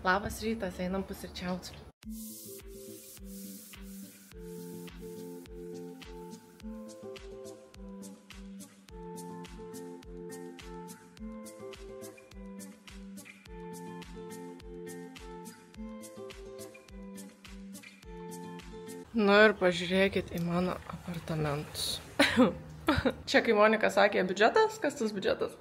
Labas rytas, einam pusryčiauti. Nu ir pažiūrėkit į mano apartamentus. Čia, kai Monika sakė biudžetas, kas tas biudžetas?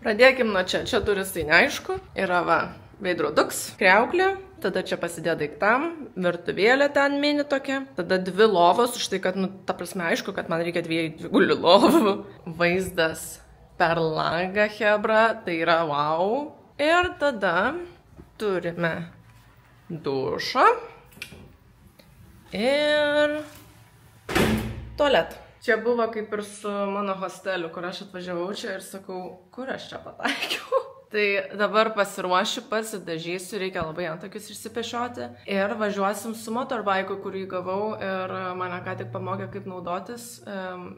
Pradėkim nuo čia. Čia duris tai neaišku. Yra va, veidroduks, kriauklė. Tada čia pasidėjo daiktam, virtuvėlė ten mini tokia. Tada 2 lovos, už tai, kad, ta prasme, aišku, kad man reikia 2 dvigulių lovų. Vaizdas per langą, hebra, tai yra wow. Ir tada turime dušą ir tualetą. Čia buvo kaip ir su mano hosteliu, kur aš atvažiavau čia ir sakau, kur aš čia pataikiau. Tai dabar pasiruošiu, pasidažysiu, reikia labai antakius išsipešioti. Ir važiuosim su motorbaiku, kurį gavau ir mane ką tik pamokė, kaip naudotis.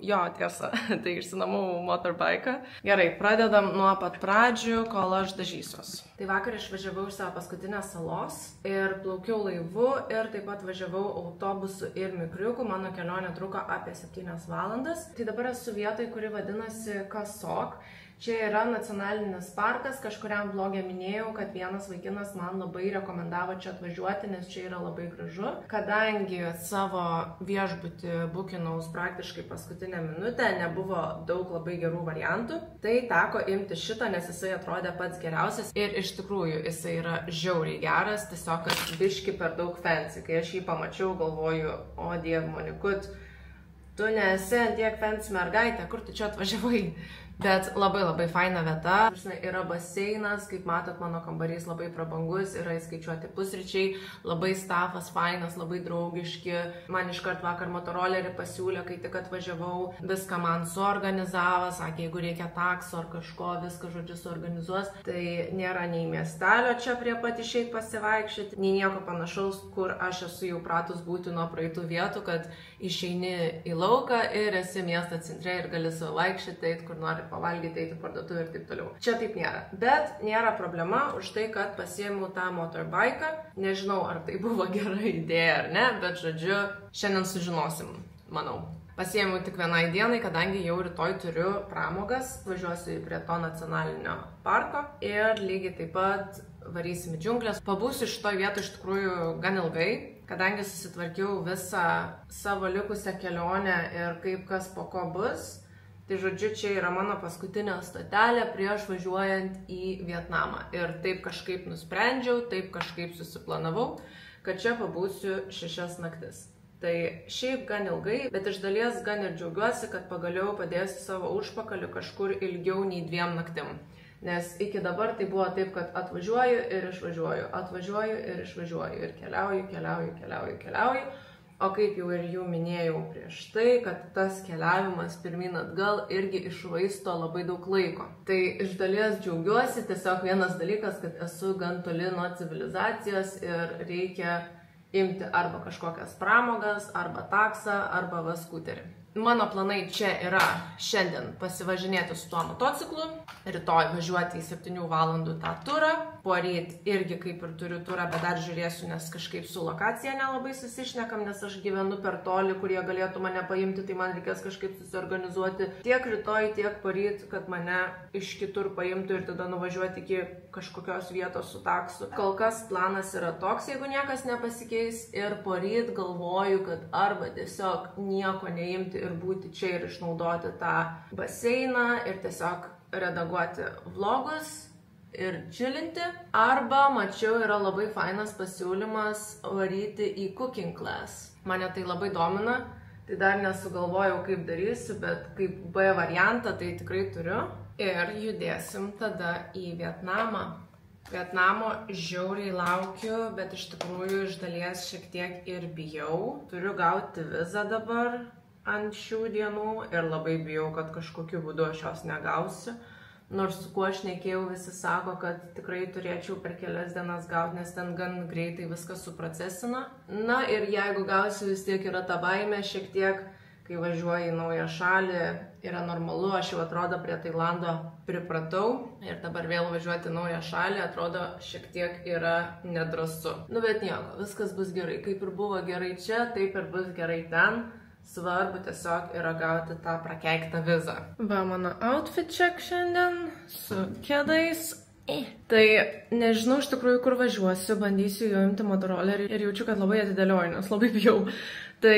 Jo, tiesa, tai išsinamau motorbaiką. Gerai, pradedam nuo pat pradžių, kol aš dažysiuos. Tai vakar išvažiavau iš savo paskutinės salos ir plaukiau laivu ir taip pat važiavau autobusu ir mikriuku. Mano kelionė truko apie 7 valandas. Tai dabar esu vietoj, kuri vadinasi Kasok. Čia yra nacionalinis parkas, kažkuriam vlogė minėjau, kad vienas vaikinas man labai rekomendavo čia atvažiuoti, nes čia yra labai gražu. Kadangi savo viešbutį bukinaus praktiškai paskutinę minutę, nebuvo daug labai gerų variantų, tai teko imti šitą, nes jisai atrodė pats geriausias ir iš tikrųjų jisai yra žiauriai geras, tiesiog kad biški per daug fancy. Kai aš jį pamačiau, galvoju, o Dieve Monikut, tu nesi ant tiek fancy mergaitė, kur tu čia atvažiavai? Bet labai faina vieta. Yra baseinas, kaip matot, mano kambarys labai prabangus, yra įskaičiuoti pusryčiai, labai stafas fainas, labai draugiški. Man iškart vakar motorolerį pasiūlė, kai tik atvažiavau, viską man suorganizavo, sakė, jeigu reikia takso ar kažko, viską žodžiu suorganizuos. Tai nėra nei miestelio čia prie pat išeit pasivaikščioti, nei nieko panašaus, kur aš esu jau pratus būti nuo praeitų vietų, kad išeini į lauką ir esi miesto centre ir gali savo vaikščioti, eit kur nori pavalgyti, eiti parduotuvę ir taip toliau. Čia taip nėra. Bet nėra problema už tai, kad pasiėmiau tą motorbaiką. Nežinau, ar tai buvo gera idėja ar ne, bet žodžiu, šiandien sužinosim, manau. Pasiėmiau tik vienai dienai, kadangi jau rytoj turiu pramogas. Važiuosiu prie to nacionalinio parko ir lygiai taip pat varysim į džiunglės. Pabūsiu šitoj vietoj iš tikrųjų gan ilgai, kadangi susitvarkiau visą savo likusią kelionę ir kaip kas po ko bus. Tai žodžiu, čia yra mano paskutinė stotelė prieš važiuojant į Vietnamą. Ir taip kažkaip nusprendžiau, taip kažkaip susiplanavau, kad čia pabūsiu 6 naktis. Tai šiaip gan ilgai, bet iš dalies gan ir džiaugiuosi, kad pagaliau padėsiu savo užpakalį kažkur ilgiau nei 2 naktim. Nes iki dabar tai buvo taip, kad atvažiuoju ir išvažiuoju, atvažiuoju ir išvažiuoju ir keliauju. O kaip jau ir jų minėjau prieš tai, kad tas keliavimas pirmyn atgal irgi išvaisto labai daug laiko. Tai iš dalies džiaugiuosi, tiesiog vienas dalykas, kad esu gan toli nuo civilizacijos ir reikia imti arba kažkokias pramogas, arba taksą, arba va skuterį. Mano planai čia yra šiandien pasivažinėti su tuo motociklu, rytoj važiuoti į 7 valandų tą turą, poryt irgi kaip ir turiu turą, bet dar žiūrėsiu, nes kažkaip su lokacija nelabai susišnekam, nes aš gyvenu per toli, kurie galėtų mane paimti, tai man reikės kažkaip susiorganizuoti tiek rytoj, tiek poryt, kad mane iš kitur paimtų ir tada nuvažiuoti iki kažkokios vietos su taksu. Kol kas planas yra toks, jeigu niekas nepasikeis, ir poryt galvoju, kad arba tiesiog nieko neimti ir būti čia ir išnaudoti tą baseiną ir tiesiog redaguoti vlogus ir čilinti. Arba, mačiau, yra labai fainas pasiūlymas varyti į cooking class. Mane tai labai domina, tai dar nesugalvojau, kaip darysiu, bet kaip B variantą tai tikrai turiu. Ir judėsim tada į Vietnamą. Vietnamo žiauriai laukiu, bet iš tikrųjų iš dalies šiek tiek ir bijau. Turiu gauti vizą dabar ant šių dienų ir labai bijau, kad kažkokiu būdu aš jos negausiu. Nors su kuo aš nekėjau, visi sako, kad tikrai turėčiau per kelias dienas gauti, nes ten gan greitai viskas suprocesina. Na ir jeigu gausiu, vis tiek yra ta baimė šiek tiek, kai važiuoju į naują šalį, yra normalu, aš jau atrodo prie Tailando pripratau ir dabar vėl važiuoti į naują šalį, atrodo šiek tiek yra nedrąsu. Nu bet nieko, viskas bus gerai, kaip ir buvo gerai čia, taip ir bus gerai ten. Svarbu tiesiog yra gauti tą prakeiktą vizą. Va, mano outfit check šiandien su kedais. Tai nežinau iš tikrųjų, kur važiuosiu, bandysiu jau imti motorolerį ir jaučiu, kad labai atidėlioju, nes labai bijau. Tai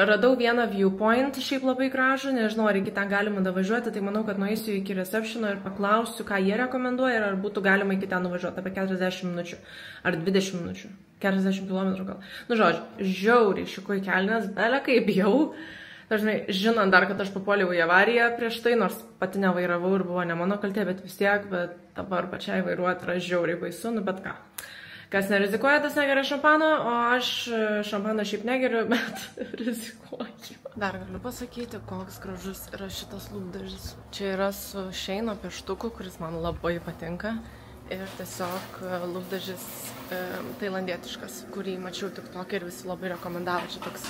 radau vieną viewpoint, šiaip labai gražų, nežinau, ar iki ten galima davažiuoti, tai manau, kad nueisiu iki receptiono ir paklausiu, ką jie rekomenduoja ir ar būtų galima iki ten nuvažiuoti apie 40 minučių ar 20 minučių, 40 km gal. Nu, žodžiu, žiauriai šikui kelnes, belė kaip jau. Dažnai, žinant dar, kad aš papuoliau į avariją prieš tai, nors pati nevairavau ir buvo ne mano kaltė, bet vis tiek, bet dabar pačiai vairuoti yra žiauriai baisu, nu bet ką. Kas nerizikuoja, tas negeria šampano, o aš šampano šiaip negeriu, bet rizikuoju. Dar galiu pasakyti, koks gražus yra šitas lūpdažis. Čia yra su Sheino pieštuku, kuris man labai patinka. Ir tiesiog lūpdažis tailandietiškas, kurį mačiau TikTok ir visi labai rekomendavo. Čia toks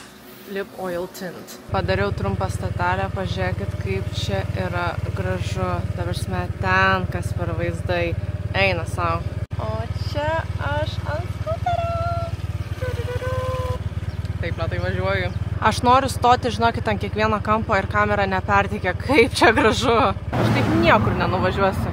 lip oil tint. Padariau trumpą statelę, pažiūrėkit, kaip čia yra gražu. Dabarsime ten, kas per vaizdai eina savo. O čia aš ant skuterio. Taip, lėtai važiuoju. Aš noriu stoti, žinokit, ant kiekvieno kampo ir kamera neperteikia, kaip čia gražu. Aš taip niekur nenuvažiuosiu.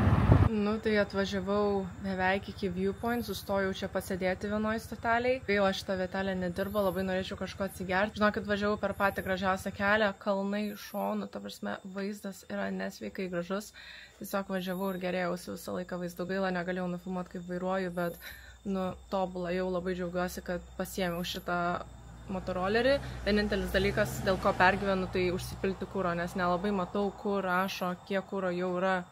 Nu, tai atvažiavau beveik iki viewpoint, sustojau čia pasėdėti vienoj stoteliai. Gaila, šitą vietelę nedirbo, labai norėčiau kažko atsigerti. Žinokit, važiavau per patį gražiausią kelią, kalnai šonų, ta prasme, vaizdas yra nesveikai gražus. Tiesiog važiavau ir gerėjausi visą laiką vaizdu. Gaila, negalėjau nufilmuoti, kaip vairuoju, bet, nu, tobulą jau labai džiaugiuosi, kad pasiėmiau šitą motorolerį. Vienintelis dalykas, dėl ko pergyvenu, tai užsipilti kuro, nes nelabai matau, kur rašo, kiek kuro jau yra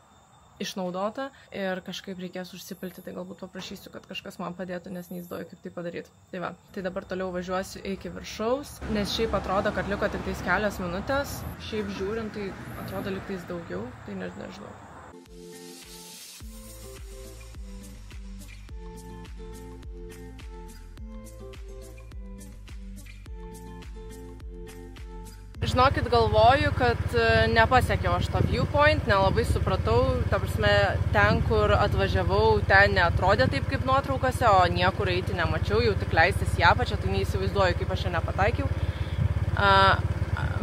išnaudota ir kažkaip reikės užsipilti, tai galbūt paprašysiu, kad kažkas man padėtų, nes neįsivaizduoju, kaip tai padaryti. Tai va, tai dabar toliau važiuosiu iki viršaus, nes šiaip atrodo, kad liko tik tais kelios minutės, šiaip žiūrint, tai atrodo lyg tais daugiau, tai nežinau. Žinokit, galvoju, kad nepasiekiau aš tą viewpoint, nelabai supratau, ta prasme, ten, kur atvažiavau, ten neatrodė taip kaip nuotraukose, o niekur eiti nemačiau, jau tik leistis į apačią, tai neįsivaizduoju, kaip aš čia nepataikiau.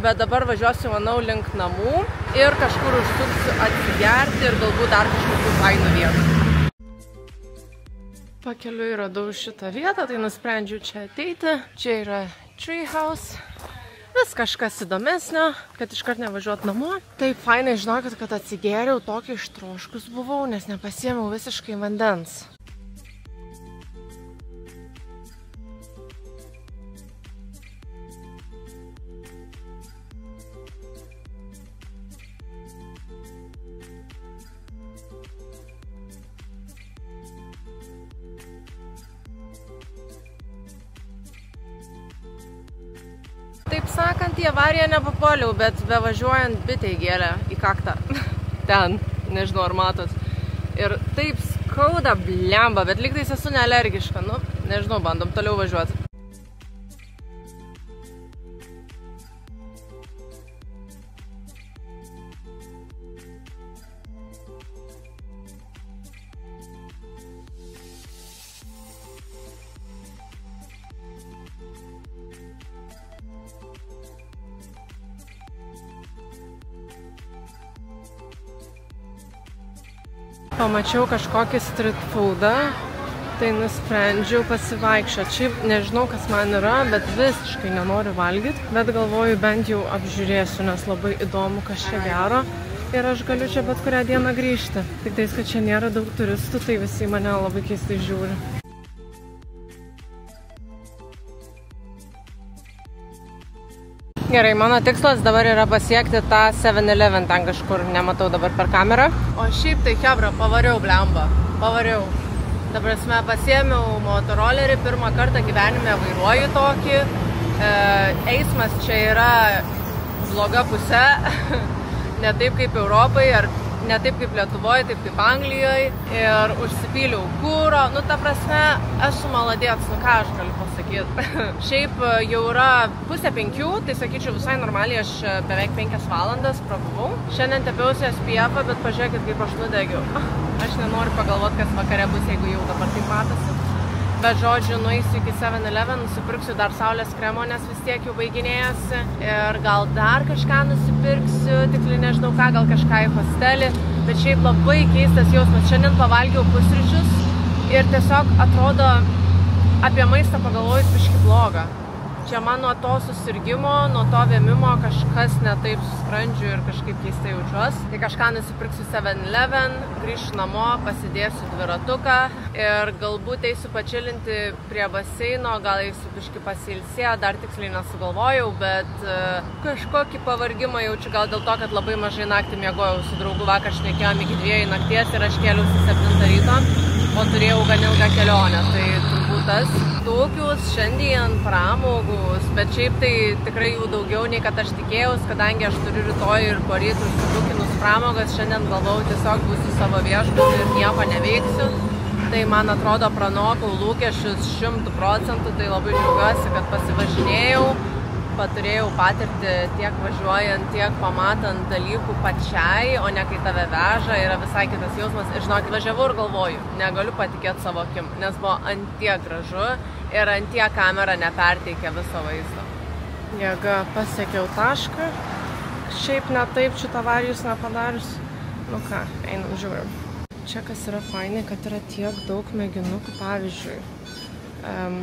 Bet dabar važiuosiu, manau, link namų ir kažkur užsuksiu atsigerti ir galbūt dar kažkokių fainų vietų. Pakeliui radau šitą vietą, tai nusprendžiau čia ateiti. Čia yra Treehouse. Vis kažkas įdomesnio, kad iškart nevažiuot namo. Taip fainai, žinokit, kad atsigėriau, tokį ištroškus buvau, nes nepasiėmiau visiškai vandens. Taip sakant, į avariją nepapuoliau, bet bevažiuojant bitė įgėlė į kaktą. Ten, nežinau ar matot. Ir taip skauda blemba, bet lygtais esu nealergiška. Nu, nežinau, bandom toliau važiuoti. Pamačiau kažkokį street foodą, tai nusprendžiau pasivaikščioti. Šiaip nežinau, kas man yra, bet visiškai nenoriu valgyti. Bet galvoju, bent jau apžiūrėsiu, nes labai įdomu, kas čia gero. Ir aš galiu čia bet kurią dieną grįžti. Tik tais, kad čia nėra daug turistų, tai visi mane labai keistai žiūri. Gerai, mano tikslas dabar yra pasiekti tą 7-Eleven, ten kažkur, nematau dabar per kamerą. O šiaip tai chebra, pavariau blemba, pavariau. Dabar pasiėmiau motorolerį, pirmą kartą gyvenime vairuoju tokį. Eismas čia yra bloga pusė, ne taip kaip Europai, ar ne taip kaip Lietuvoje, taip kaip Anglijoje ir užsipyliau kūro. Nu, ta prasme, esu maladėts, nu ką aš galiu pasakyti. Šiaip jau yra 4:30, tai sakyčiau visai normaliai, aš beveik 5 valandas prabuvau. Šiandien tepiausi SPF, bet pažiūrėkit, kaip aš nudegiau. Aš nenoriu pagalvoti, kas vakare bus, jeigu jau dabar taip matosi. Bet žodžiu, nueisiu iki 7-Eleven, nusipirksiu dar saulės kremo, nes vis tiek jau baiginėjasi. Ir gal dar kažką nusipirksiu, tiksliai nežinau ką, gal kažką į pastelį. Bet šiaip labai keistas jausmas. Šiandien pavalgiau pusryčius ir tiesiog atrodo apie maistą pagalvojus biškį blogą. Čia man nuo to susirgimo, nuo to vėmimo kažkas ne taip su skrandžiu ir kažkaip keistai jaučiuos. Tai kažką nusipirksiu 7-Eleven, grįšiu namo, pasidėsiu dviratuką ir galbūt eisiu pačilinti prie baseino, gal eisiu biškį pasilsėję, dar tiksliai nesugalvojau, bet kažkokį pavargimą jaučiu gal dėl to, kad labai mažai naktį miegojau su draugu, vakar šnekėjom iki 2 nakties ir aš kėliausi 7 ryto, o turėjau gan ilgą kelionę, tai turbūt tas. Tokius šiandien pramogus, bet šiaip tai tikrai jų daugiau nei kad aš tikėjaus, kadangi aš turiu rytoj ir poryt užsibukinus pramogas, šiandien galvojau tiesiog būsiu savo viešbutį ir nieko neveiksiu. Tai man atrodo pranokau lūkesčius 100%, tai labai džiaugiuosi, kad pasivažinėjau, turėjau patirti tiek važiuojant, tiek pamatant dalykų pačiai, o ne kai tave veža, yra visai kitas jausmas. Ir žinokit, važiavau ir galvoju, negaliu patikėti savo akim, nes buvo antiek gražu ir antiek kamera neperteikė viso vaizdo. Jėga, pasiekiau tašką, šiaip ne taip šitą avarijus nepadarius. Nu ką, einam žiūrim. Čia kas yra fainai, kad yra tiek daug mėginukų, pavyzdžiui.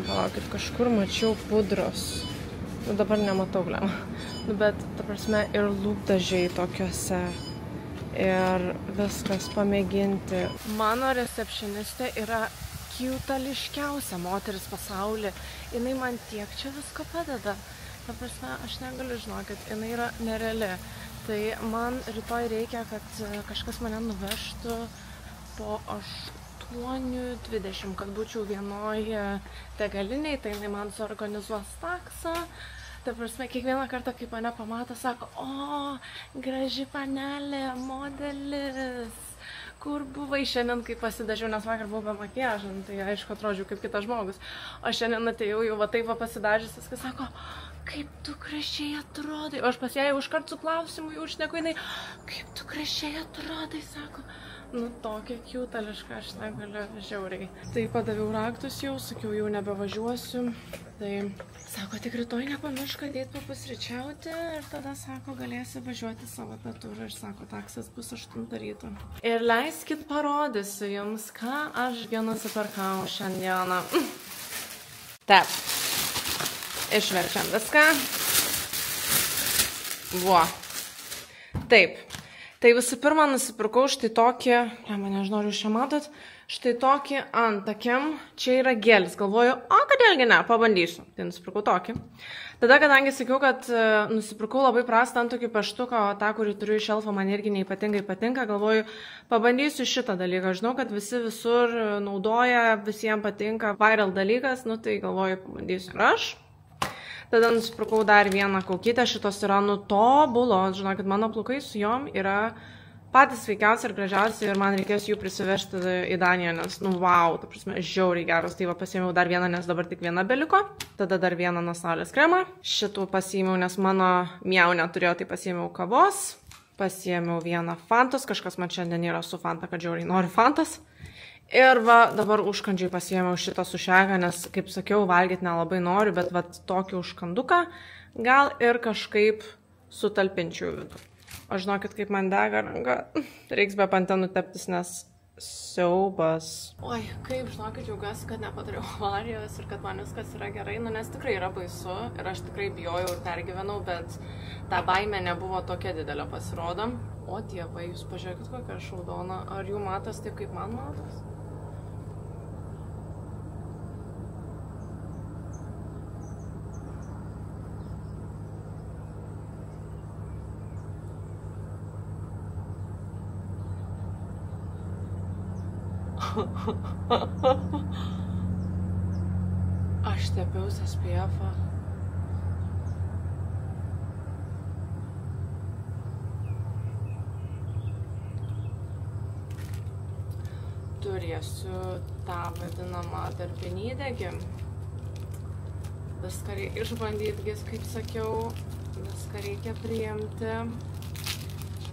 Palaukit, kažkur mačiau pudros. Nu, dabar nematau glemą. Nu, bet, ta prasme, ir lūpdažiai tokiuose. Ir viskas pamėginti. Mano recepcionistė yra kiutališkiausia moteris pasaulyje. Jinai man tiek čia visko padeda. Ta prasme, aš negaliu žinokit, jinai yra nereali. Tai man rytoj reikia, kad kažkas mane nuvežtų po 8:20, kad būčiau vienoje degaliniai, tai jinai man suorganizuos taksą. Ta prasme, kiekvieną kartą, kai mane pamato, sako, o, graži panelė, modelis, kur buvai šiandien, kai pasidažiau, nes vakar buvau be makiažo, tai aišku, atrodžiau kaip kitas žmogus. O šiandien atėjau jau va taip pasidažius, viskas sako, kaip tu gražiai atrodai. O aš pas ją jau iškart su klausimu, jau šneku, jinai, kaip tu gražiai atrodai, sako. Nu, tokia kiutališka, aš negaliu, žiauriai. Tai padaviau raktus jau, sakiau, jau nebevažiuosiu. Tai sako, tik rytoj nepamiršk ateit papusryčiauti ir tada, sako, galėsi važiuoti savo tą turą ir sako, taksas bus 8 ryto. Ir leiskit parodysiu jums, ką aš nusipirkau šiandieną. Taip, išverčiam viską. Vo. Taip. Tai visų pirma nusipirkau štai tokį, nežinau, ar jūs čia matot, štai tokį antakiam, čia yra gelis, galvoju, o kodėlgi ne, pabandysiu, tai nusipirkau tokį. Tada, kadangi sakiau, kad nusipirkau labai prastą antakį peštuką, o tą, kurį turiu iš elfo, man irgi neypatingai patinka, galvoju, pabandysiu šitą dalyką, žinau, kad visi visur naudoja, visiems patinka, viral dalykas, nu tai galvoju, pabandysiu ir aš. Tada nusipirkau dar vieną kaukytę, šitos yra tobulos, žinokit, mano plaukai su jom yra patys sveikiausi ir gražiausi ir man reikės jų prisivežti į Daniją, nes, nu, wow, ta prasme, žiauriai geros. Tai va, pasiėmiau dar vieną, nes dabar tik viena beliko. Tada dar vieną nuo saulės kremą. Šitų pasiėmiau, nes mano miau neturėjo, tai pasiėmiau kavos. Pasiėmiau vieną fantos, kažkas man šiandien yra su fanta, kad žiauriai noriu fantas. Ir va, dabar užkandžiai pasiėmiau šitą su šega, nes, kaip sakiau, valgyti nelabai noriu, bet va, tokį užkanduką gal ir kažkaip sutalpinčiau vidų. O žinokit, kaip man dega ranka, reiks be pantenų teptis, nes siaubas. Oi, kaip, žinokit, džiaugiuosi, kad nepadariau avarijos ir kad man viskas yra gerai, nu, nes tikrai yra baisu ir aš tikrai bijojau ir pergyvenau, bet ta baimė nebuvo tokia didelė, pasirodo. O dievai, jūs pažiūrėkit, kokia šaudona, ar jų matos taip, kaip man matos? Aš tepiausi SPF-ą. turėsiu tą vadinamą darbinį įdegį. Viską reikia išbandyti, kaip sakiau, viską reikia priimti.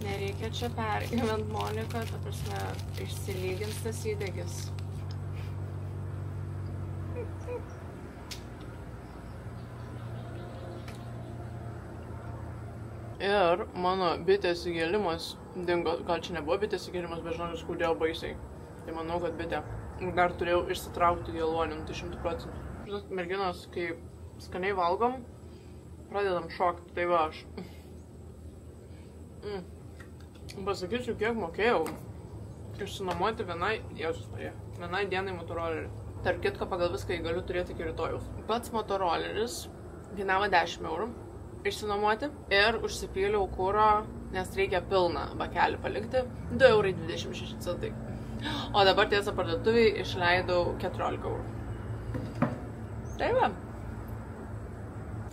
Nereikia čia pergyvent, Monika, ta prasme, išsilygins tas įdegis. Ir mano bitės įgėlimas dingo, gal čia nebuvo bitės įgėlimas, bet žinokit, skaudėjo baisiai. Tai manau, kad bitė. Dar turėjau išsitraukti geluonį, tai 100%. Žinot, merginos, kai skaniai valgom, pradedam šokti, tai va aš. Pasakysiu, kiek mokėjau išsinuomoti vienai dienai motorolerį. Tarp kitko, pagal viską jį galiu turėti iki rytojaus. Pats motoroleris kainavo 10 eurų išsinuomoti ir užsipyliau kuro, nes reikia pilną bakelį palikti, 2,26 eurai. O dabar tiesa parduotuviai išleidau 14 eurų. Tai va.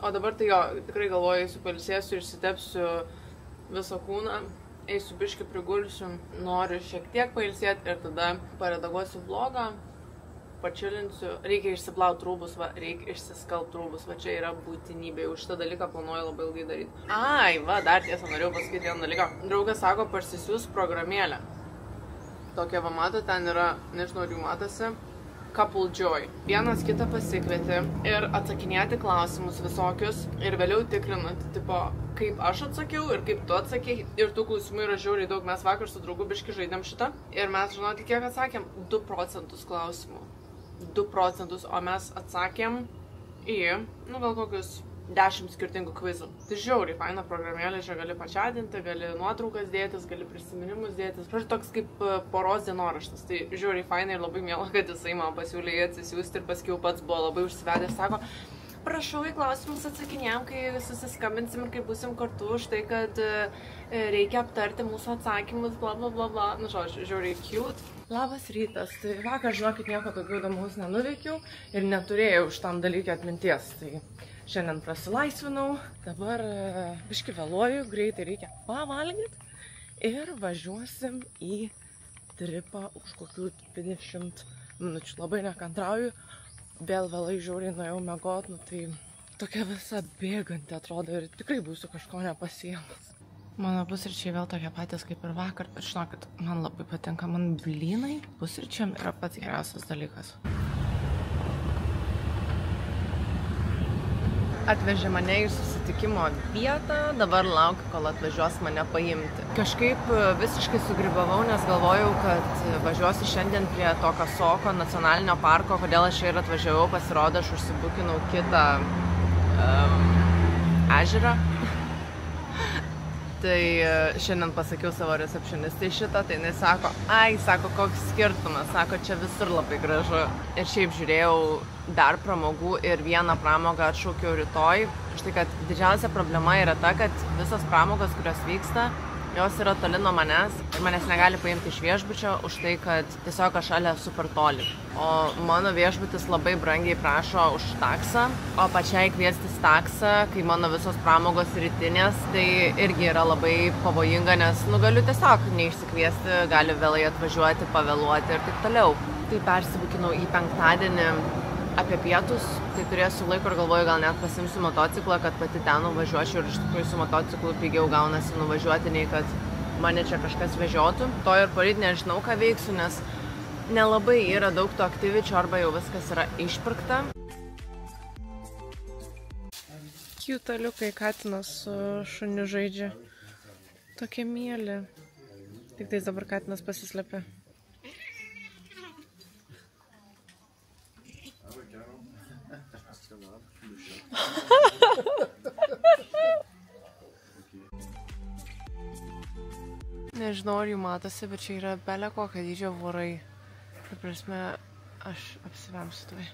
O dabar tai jo, tikrai galvoju, eisiu pailsėsiu, išsitepsiu visą kūną. Eisiu biškį prigulsiu, noriu šiek tiek pailsėti ir tada paredaguosiu vlogą, pačilinsiu. Reikia išsiplauti rūbus, va, reikia išsiskalbti rūbus, va čia yra būtinybė, už šitą dalyką planuoju labai ilgai daryti. Ai, va, dar tiesa, norėjau pasakyti vieną dalyką. Draugas sako, parsisiųs programėlę. Tokia va, mato, ten yra, nežinau, ar jų matosi, Couple Joy. Vienas kitą pasikvieti ir atsakinėti klausimus visokius ir vėliau tikrinant, tipo, kaip aš atsakiau ir kaip tu atsakei. Ir tų klausimų yra žiauriai daug. Mes vakar su draugu biškį žaidėm šitą ir mes, žinoti, kiek atsakėm? 2% klausimų. 2%, o mes atsakėm į, nu, gal kokius 10 skirtingų kvizų. Tai žiauriai faina programėlė, čia gali pačiatinti, gali nuotraukas dėtis, gali prisiminimus dėtis. Žodžiu, toks kaip poros dienoraštas. Tai žiauriai faina ir labai miela, kad jisai man pasiūlė jį atsisiųsti ir paskiau pats buvo labai užsivedęs, sako, prašau į klausimus atsakinėjom, kai susiskambinsim ir kai būsim kartu už tai, kad reikia aptarti mūsų atsakymus, bla bla bla bla. Nu, žodžiu, žiauriai cute. Labas rytas. Tai vakar, žinokit, nieko daugiau įdomaus nenuveikiau ir neturėjau už tam dalykį atminties. Tai šiandien prasilaisvinau, dabar biškį vėluoju, greitai reikia pavalgyti ir važiuosim į tripą už kokių 20 minučių. Labai nekantrauju, vėl vėlai žiauriai nuėjau miegot, nu tai tokia visa bėganti atrodo ir tikrai būsiu kažko nepasiemus. Mano pusryčiai vėl tokie patys kaip ir vakar, bet žinokit, man labai patinka, man blynai pusryčiam yra pats geriausias dalykas. Atvežė mane į susitikimo vietą, dabar laukiu, kol atvažiuos mane paimti. Kažkaip visiškai sugribavau, nes galvojau, kad važiuosiu šiandien prie to Kasoko nacionalinio parko, kodėl aš čia ir atvažiavau, pasirodo, aš užsibukinau kitą ežerą. Tai šiandien pasakiau savo recepcionistai šitą, tai jinai sako, ai, sako, koks skirtumas, sako, čia visur labai gražu. Ir šiaip žiūrėjau dar pramogų ir vieną pramogą atšaukiau rytoj. Štai, kad didžiausia problema yra ta, kad visas pramogos, kurios vyksta, jos yra toli nuo manęs ir manęs negali paimti iš viešbučio už tai, kad tiesiog aš ale super toli. O mano viešbutis labai brangiai prašo už taksą, o pačiai kviestis taksą, kai mano visos pramogos rytinės, tai irgi yra labai pavojinga, nes galiu tiesiog neišsikviesti, gali vėlai atvažiuoti, pavėluoti ir taip toliau. Tai persibukinau į penktadienį apie pietus, tai turėsiu laiko ir galvoju, gal net pasimsiu motociklą, kad pati ten nuvažiuočiau ir iš tikrųjų su motociklu pigiau gaunasi nuvažiuoti, nei kad mane čia kažkas vežiotų. To ir poryt nežinau, ką veiksiu, nes nelabai yra daug to aktyvičių arba jau viskas yra išpirkta. Kiutaliukai katinas su šuniu žaidžia. Tokie mieli. Tik tais dabar katinas pasislėpė. Nežinau, ar jų matosi, bet čia yra bele kokio dydžio vorai. Tai prasme, aš apsivemsiu tuoj.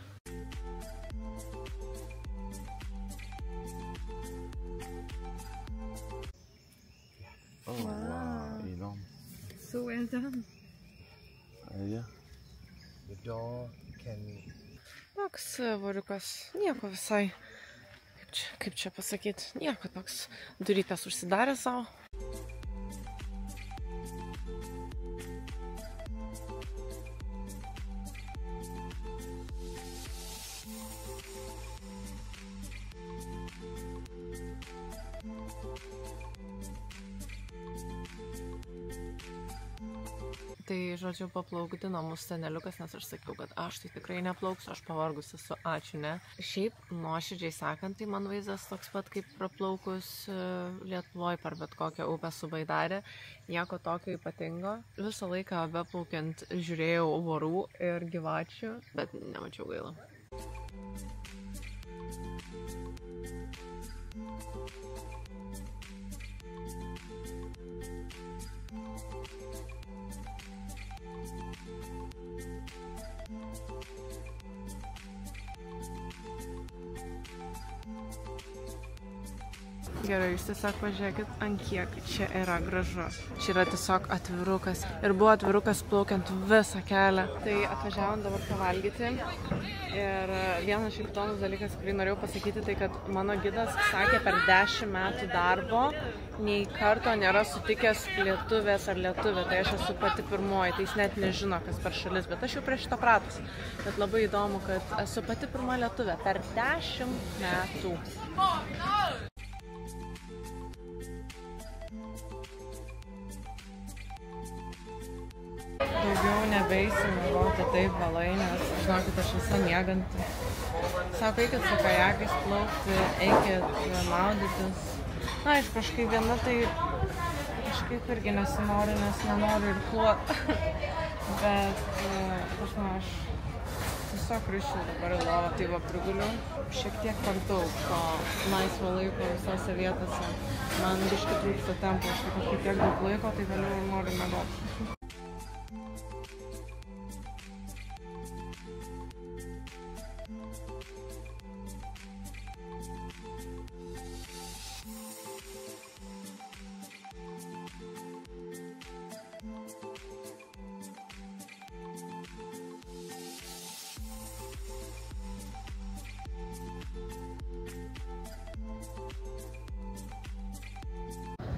Oh, wow, enorm. So well done. Yeah. The dog can... Toks voriukas, nieko visai, kaip čia pasakyti, nieko toks durytės užsidarė savo. Tai, žodžiu, paplaukdino mūsų seneliukas, nes aš sakiau, kad aš tai tikrai neplauksiu, aš pavargus esu, ačiū, ne. Šiaip, nuoširdžiai sakant, tai man vaizdas toks pat kaip praplaukus Lietuvoje per bet kokią upę su baidarė. Nieko tokio ypatingo. Visą laiką beplaukiant žiūrėjau vorų ir gyvačių, bet nemačiau gaila. Gerai, jūs tiesiog pažiūrėkit, ant kiek čia yra gražu. Čia yra tiesiog atvirukas. Ir buvo atvirukas plaukiant visą kelią. Tai atvažiavom dabar pavalgyti. Ir vienas šiaip įdomus dalykas, kurį norėjau pasakyti, tai kad mano gidas sakė, per 10 metų darbo nei karto nėra sutikęs lietuvės ar lietuvė. Tai aš esu pati pirmoji, tai jis net nežino, kas per šalis. Bet aš jau prie šito pratus. Bet labai įdomu, kad esu pati pirma lietuvė per 10 metų. Daugiau nebeisim miegoti taip vėlai, nes žinokit, aš visa mieganti. Sako, eikit su kajakais plaukti, eikit maudytis. Na, aš kažkaip viena tai kažkaip irgi nesinori, nes nenoriu ir kluot. Bet aš tiesiog ryšiu dabar į lovą, tai va priguliu. Šiek tiek per daug to laisvo laiko visose vietose. Man biškai trūksta tempo, aš kažkaip tiek daug laiko, tai vėliau noriu miegoti.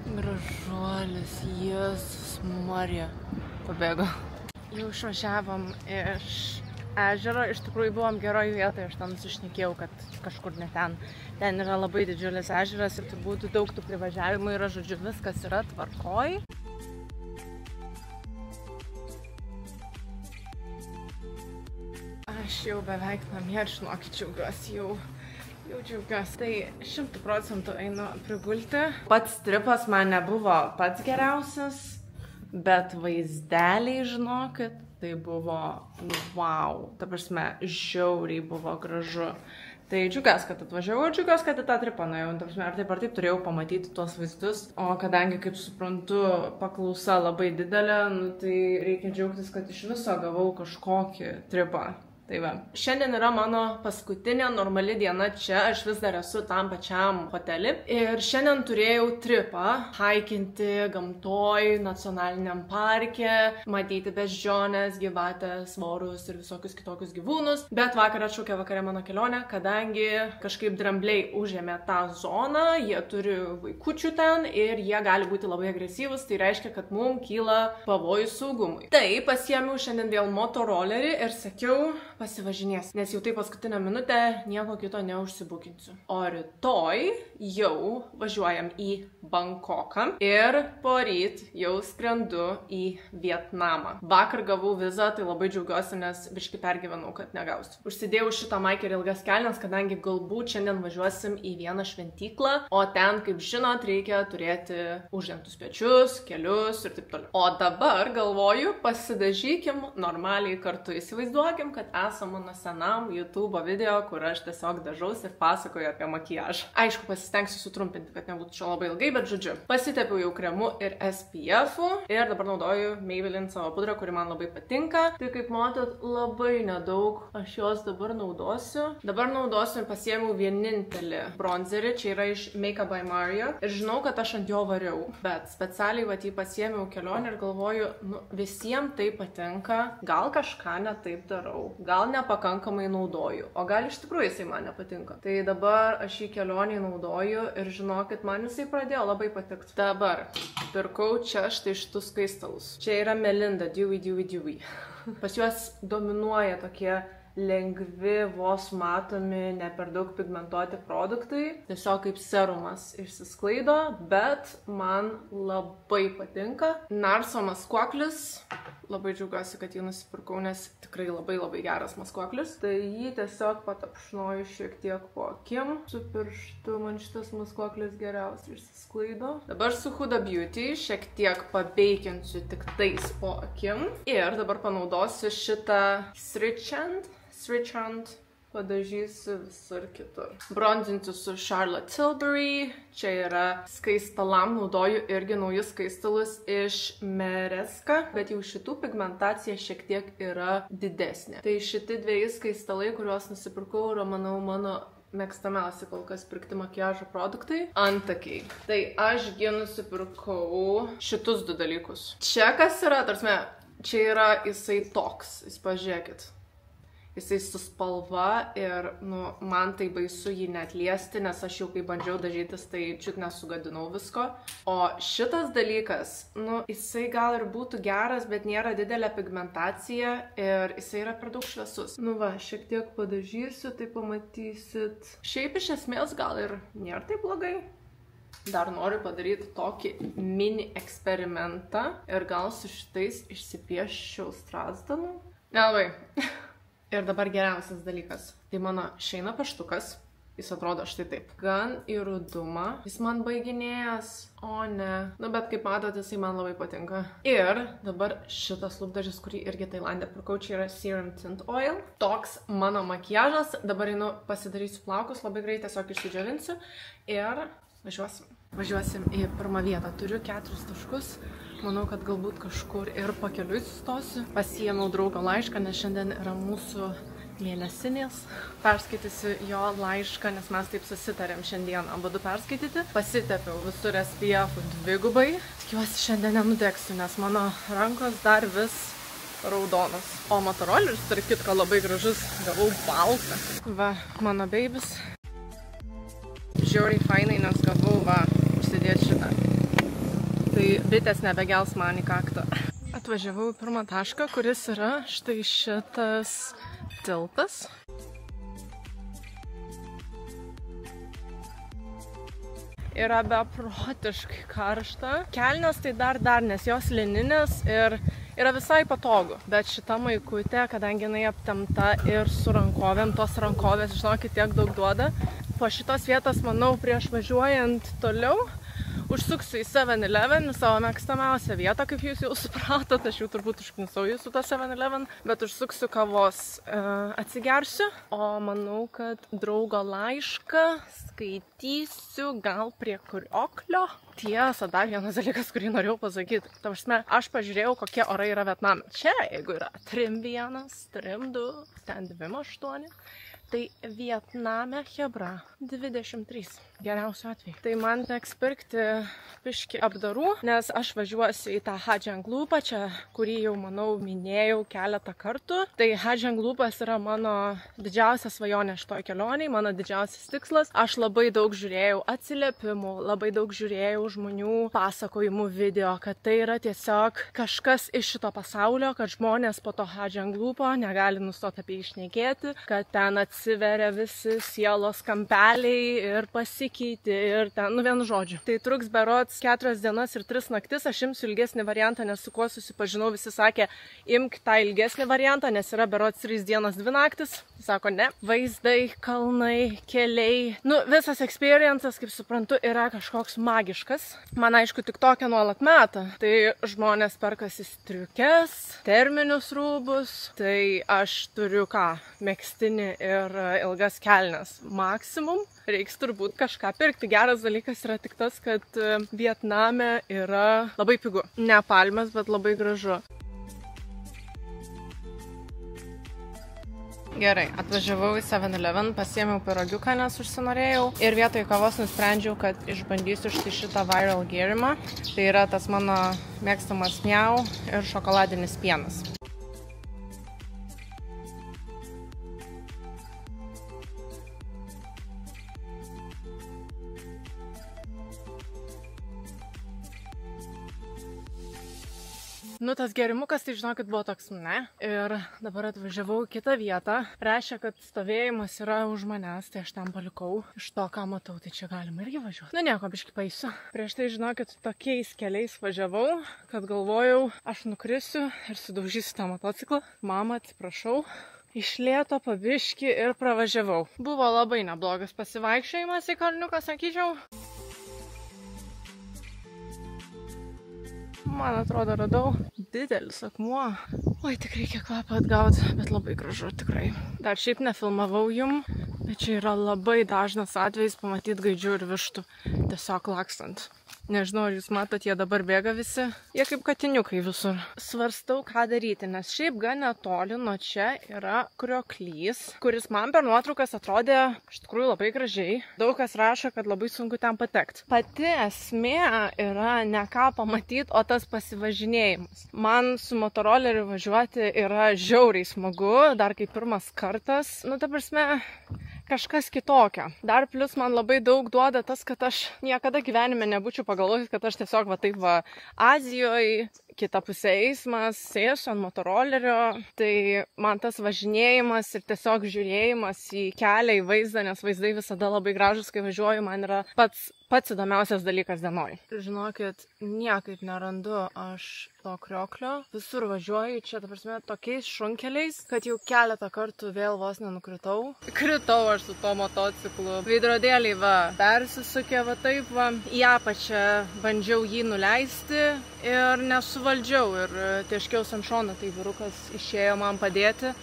Gražuolis, Jėzus Marija. Pabėgo. Jau išvažiavom iš ežero, iš tikrųjų buvom geroj vietoje, aš ten nusišnekėjau, kad kažkur ne ten. Ten yra labai didžiulis ežeras ir turbūt daug tų privažiavimų yra, žodžiu, viskas yra tvarkoj. Aš jau beveik namie, žinokit, džiaugiuosi jau džiaugiuosi. Tai 100% einu prigulti. Pats tripas man nebuvo pats geriausias, bet vaizdeliai, žinokit, tai buvo wow. Ta prasme, žiauriai buvo gražu. Tai džiaugiuosi, kad atvažiavau, džiaugiuosi, kad į tą tripą nuėjau. Ta prasme, ar taip turėjau pamatyti tuos vaizdus. O kadangi, kaip suprantu, paklausa labai didelė, tai reikia džiaugtis, kad iš viso gavau kažkokį tripą. Tai va. Šiandien yra mano paskutinė normali diena čia, aš vis dar esu tam pačiam hoteli. Ir šiandien turėjau tripą, haikinti gamtoj, nacionaliniam parke, matyti beždžiones, gyvatės, vorus ir visokius kitokius gyvūnus. Bet vakar atšaukė vakare mano kelionę, kadangi kažkaip drambliai užėmė tą zoną, jie turi vaikučių ten ir jie gali būti labai agresyvus, tai reiškia, kad mums kyla pavojus saugumui. Tai pasiėmiau šiandien vėl motorolerį ir sakiau, pasivažinės, nes jau tai paskutinę minutę nieko kito neužsibukinsiu. O rytoj jau važiuojam į Bankoką ir poryt jau skrendu į Vietnamą. Vakar gavau vizą, tai labai džiaugiuosi, nes biški pergyvenau, kad negausiu. Užsidėjau šitą maikę ir ilgas kelnes, kadangi galbūt šiandien važiuosim į vieną šventyklą, o ten, kaip žinot, reikia turėti uždengtus pečius, kelius ir taip toliau. O dabar galvoju, pasidažykim normaliai kartu. Įsivaizduokim, kad esam mano senam YouTube video, kur aš tiesiog dažaus ir pasakoju apie makiažą. Aišku, pasistengsiu sutrumpinti, kad nebūtų čia labai ilgai, bet žodžiu. Pasitepiau jau kremu ir SPF-u ir dabar naudoju Maybelline savo pudrą, kuri man labai patinka. Tai kaip matot, labai nedaug aš jos dabar naudosiu. Dabar naudosiu ir pasiėmiau vienintelį bronzerį, čia yra iš Makeup by Mario. Ir žinau, kad aš ant jo variau, bet specialiai jį pasiėmiau kelionę ir galvoju, visiems tai patinka, gal kažką ne taip darau, gal nepakankamai naudoju, o gal iš tikrųjų jisai man nepatinka. Tai dabar aš jį kelionį naudoju ir žinokit, man jisai pradėjo labai patikti. Dabar pirkau čia štai šitus skaistalus. Čia yra Melinda Dewy. Pas juos dominuoja tokie lengvi, vos matomi, ne per daug pigmentuoti produktai. Tiesiog kaip serumas išsisklaido, bet man labai patinka. Narso maskuoklis. Labai džiaugiuosi, kad jį nusipirkau, nes tikrai labai geras maskuoklis. Tai jį tiesiog patapšnoju šiek tiek po akim. Su pirštu man šitas maskuoklis geriausiai išsisklaido. Dabar su Huda Beauty šiek tiek pabeikinsiu tik tais po akim. Ir dabar panaudosiu šitą Switchand. Padažysiu visur kitur. Bronzinsiu su Charlotte Tilbury. Čia yra skaistalam, naudoju irgi naujus skaistalus iš Mereska, bet jau šitų pigmentacija šiek tiek yra didesnė. Tai šitie dviejai skaistalai, kuriuos nusipirkau, yra, manau, mano mėgstamiausi kol kas pirkti makiažo produktai. Antakiai. Tai ašgi nusipirkau šitus du dalykus. Čia kas yra, tarsi, čia yra jisai toks, jūs pažiūrėkit. Jisai su spalva ir, man tai baisu jį net liesti, nes aš jau kai bandžiau dažytis, tai čiut nesugadinau visko. O šitas dalykas, jisai gal ir būtų geras, bet nėra didelė pigmentacija ir jisai yra per daug šviesus. Šiek tiek padažysiu, tai pamatysit. Šiaip iš esmės gal ir nėra taip blogai. Dar noriu padaryti tokį mini eksperimentą ir gal su šitais išsipieščiau Strazdanu. Nelabai. Ir dabar geriausias dalykas. Tai mano Shein pieštukas. Jis atrodo štai taip. Gan į rudumą. Jis man baiginėjas. O ne. Bet kaip matot, jisai man labai patinka. Ir dabar šitas lūpdažis, kurį irgi Tailande pirkau, čia yra Serum Tint Oil. Toks mano makiažas. Dabar einu pasidarysiu plaukus, labai greit tiesiog išsidžiovinsiu. Ir važiuosim į pirmą vietą. Turiu 4 taškus. Manau, kad galbūt kažkur ir pakeliui sustosiu. Pasiėmiau draugo laišką, nes šiandien yra mūsų mėnesinės. Perskaitysiu jo laišką, nes mes taip susitarėm šiandien abudu perskaityti. Pasitepiau visur SPF dvigubai. Tikiuosi šiandien nenudegsiu, nes mano rankos dar vis raudonas. O Motoroleris, tarp kitko, labai gražus. Gavau baltą. Va, mano baibis. Žiauriai fainai, nes gavau, užsidėti šitą. Tai bitės nebegels man į kaktą. Atvažiavau į pirmą tašką, kuris yra štai šitas tiltas. Yra beprotiškai karšta. Kelnės tai dar, nes jos lininės ir yra visai patogu. Bet šita maikutė, kadangi jinai aptempta ir su rankovėm, tos rankovės, žinokit, tiek daug duoda. Po šitos vietos, manau, prieš važiuojant toliau, užsuksiu į 7-Eleven, savo mėgstamiausią vietą, kaip jūs jau supratot, aš jau turbūt užknisau jūsų tą 7-Eleven, bet užsuksiu kavos atsigersiu, o manau, kad draugo laišką skaitysiu gal prie kurioklio. Tiesa, dar vienas dalykas, kurį norėjau pasakyti. Ta prasme, aš pažiūrėjau, kokie orai yra Vietname. Čia, jeigu yra 3-1, 3-2, ten 2-8, tai Vietname chebra 23, geriausiu atveju. Tai man teks pirkti biškį apdarų, nes aš važiuosiu į tą Hajang Lupą, čia, kurį jau, manau, minėjau keletą kartų. Tai Hajang Lupas yra mano didžiausia svajonė šitoj kelioniai, mano didžiausias tikslas. Aš labai daug žiūrėjau atsiliepimų, labai daug žiūrėjau žmonių pasakojimų video, kad tai yra tiesiog kažkas iš šito pasaulio, kad žmonės po to Hajang Lupo negali nustoti apie jį šnekėti, kad ten atsiveria visi sielos kampeliai ir pasikeiti ir ten, vienu žodžiu. Tai truks berods 4 dienas ir 3 naktis, aš imsiu ilgesnį variantą, nes su kuo susipažinau, visi sakė, imk tą ilgesnį variantą, nes yra berods 3 dienas 2 naktis. Sako, ne. Vaizdai, kalnai, keliai. Visas experiences, kaip suprantu, yra kažkoks magiškas. Man aišku, tik tokia nuolat meta. Tai žmonės perkasi striukes, terminius rūbus. Tai aš turiu megztinį ir ilgas kelnes. Maksimum reiks turbūt kažką pirkti. Geras dalykas yra tik tas, kad Vietname yra labai pigu. Ne palmės, bet labai gražu. Gerai, atvažiavau į 7-Eleven, pasiėmiau pyragiuką, nes užsinorėjau. Ir vietoj kavos nusprendžiau, kad išbandysiu šitą viral gėrimą. Tai yra tas mano mėgstamas miau ir šokoladinis pienas. Nu, tas gerimukas, tai žinokit, buvo toks, ne. Ir dabar atvažiavau į kitą vietą. Reiškia, kad stovėjimas yra už manęs, tai aš ten palikau. Iš to, ką matau, tai čia galima irgi važiuoti. Nu, nieko, biškį paisiu. Prieš tai, žinokit, tokiais keliais važiavau, kad galvojau, aš nukrisiu ir sudaužysiu tą motociklą. Mama, atsiprašau. Iš lėto pabiškį ir pravažiavau. Buvo labai neblogas pasivaikščiojimas į kalniuką, sakyčiau. Man atrodo, radau didelis akmuo. Oi, tik reikia kvapą atgauti, bet labai gražu, tikrai. Dar šiaip nefilmavau jum, bet čia yra labai dažnas atvejis pamatyti gaidžių ir vištų tiesiog lakstant. Nežinau, ar jūs matot, jie dabar bėga visi. Jie kaip katiniukai visur. Svarstau, ką daryti, nes šiaip gan netoli nuo čia yra krioklys, kuris man per nuotraukas atrodė iš tikrųjų labai gražiai. Daug kas rašo, kad labai sunku ten patekti. Pati esmė yra ne ką pamatyti, o tas pasivažinėjimas. Man su motoroleriu važiuoti yra žiauriai smagu, dar kaip pirmas kartas. Nu, ta prasme, kažkas kitokio. Dar plus man labai daug duoda tas, kad aš niekada gyvenime nebūčiau pagalvojus, kad aš tiesiog va taip va Azijoje, kita pusė eismas, sėsiu ant motorolerio. Tai man tas važinėjimas ir tiesiog žiūrėjimas į kelią, į vaizdą, nes vaizdai visada labai gražus, kai važiuoju, man yra pats įdomiausias dalykas dienoj. Žinokit, niekaip nerandu aš to krioklio. Visur važiuoju, čia, ta prasme, tokiais šunkeliais, kad jau keletą kartų vėl vos nenukritau. Kritau aš su to motociklu. Veidrodėliai va, persisukė va taip va. Į apačią bandžiau jį nuleisti ir nesuvaldžiau ir tieškiaus ant šono, tai vyrukas išėjo man padėti.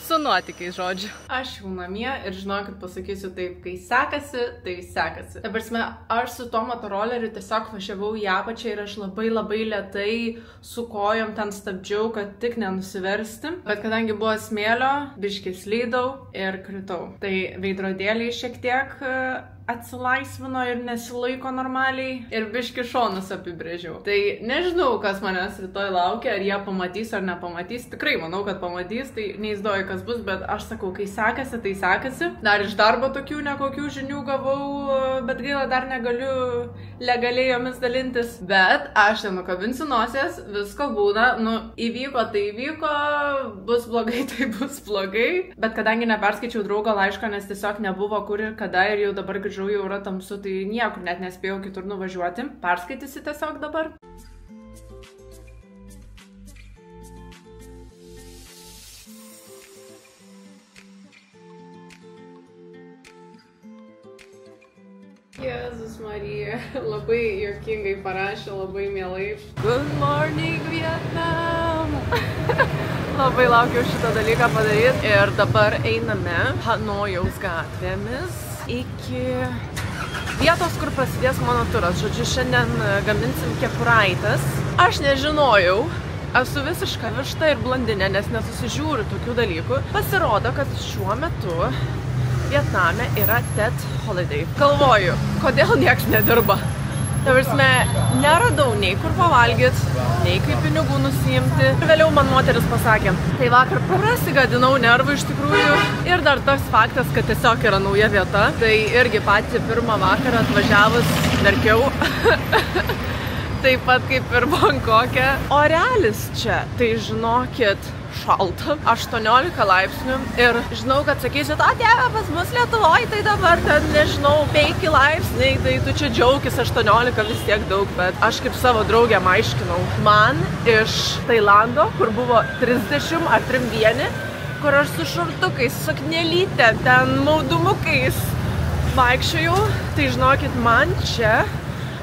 Su nuotykiais, žodžiu. Aš jau namie ir žinokit, pasakysiu taip, kai sekasi, tai sekasi. Ta prasme, aš su to motoroleriu tiesiog važiavau į apačią ir aš labai lėtai su kojom ten stabdžiau, kad tik nenusiversti. Bet kadangi buvo smėlio, biškį slydau ir kritau. Tai veidrodėliai šiek tiek atsilaisvino ir nesilaiko normaliai ir biškį šonus apibrėžiau. Tai nežinau, kas manęs rytoj laukia, ar jie pamatys ar nepamatys. Tikrai manau, kad pamatys, tai neįsivaizduoju, kas bus, bet aš sakau, kai sekasi, tai sekasi. Dar iš darbo tokių nekokių žinių gavau, bet gaila, dar negaliu legaliai jomis dalintis. Bet aš nenukabinsiu nosies, visko būna, nu, įvyko, tai įvyko, bus blogai, tai bus blogai. Bet kadangi neperskaičiau draugo laiško, nes tiesiog nebuvo kur ir kada ir jau dabar grįžau, jau yra tamsu, tai niekur net nespėjau kitur nuvažiuoti. Perskaitysi tiesiog dabar. Jėzus Marija, labai juokingai parašė, labai mielai. Good morning, Vietnam! Labai laukiau šitą dalyką padaryti ir dabar einame Hanojaus gatvėmis iki vietos, kur prasidės mano turas. Žodžiu, šiandien gaminsim kepuraites. Aš nežinojau, esu visiška višta ir blondinė, nes nesusižiūriu tokių dalykų. Pasirodo, kad šiuo metu Vietname yra Tet Holiday. Galvoju, kodėl nieks nedirba. Ta prasme, neradau nei kur pavalgyti, nei kaip pinigų nusiimti. Ir vėliau man moteris pasakė, tai vakar prasigadinau nervų iš tikrųjų. Ir dar toks faktas, kad tiesiog yra nauja vieta. Tai irgi patį pirmą vakarą atvažiavus verkiau. Taip pat kaip ir Bankoke. Orealis čia, tai žinokit, šalta, 18 laipsnių ir žinau, kad sakysit, o Dieve, pas mus Lietuvoje, tai dabar ten, nežinau, 5 laipsniai, tai tu čia džiaukis, 18 vis tiek daug, bet aš kaip savo draugėm aiškinau. Man iš Tailando, kur buvo 30 ar 31, kur aš su šortukais, su suknelyte, ten maudumukais vaikščiojau, tai žinokit, man čia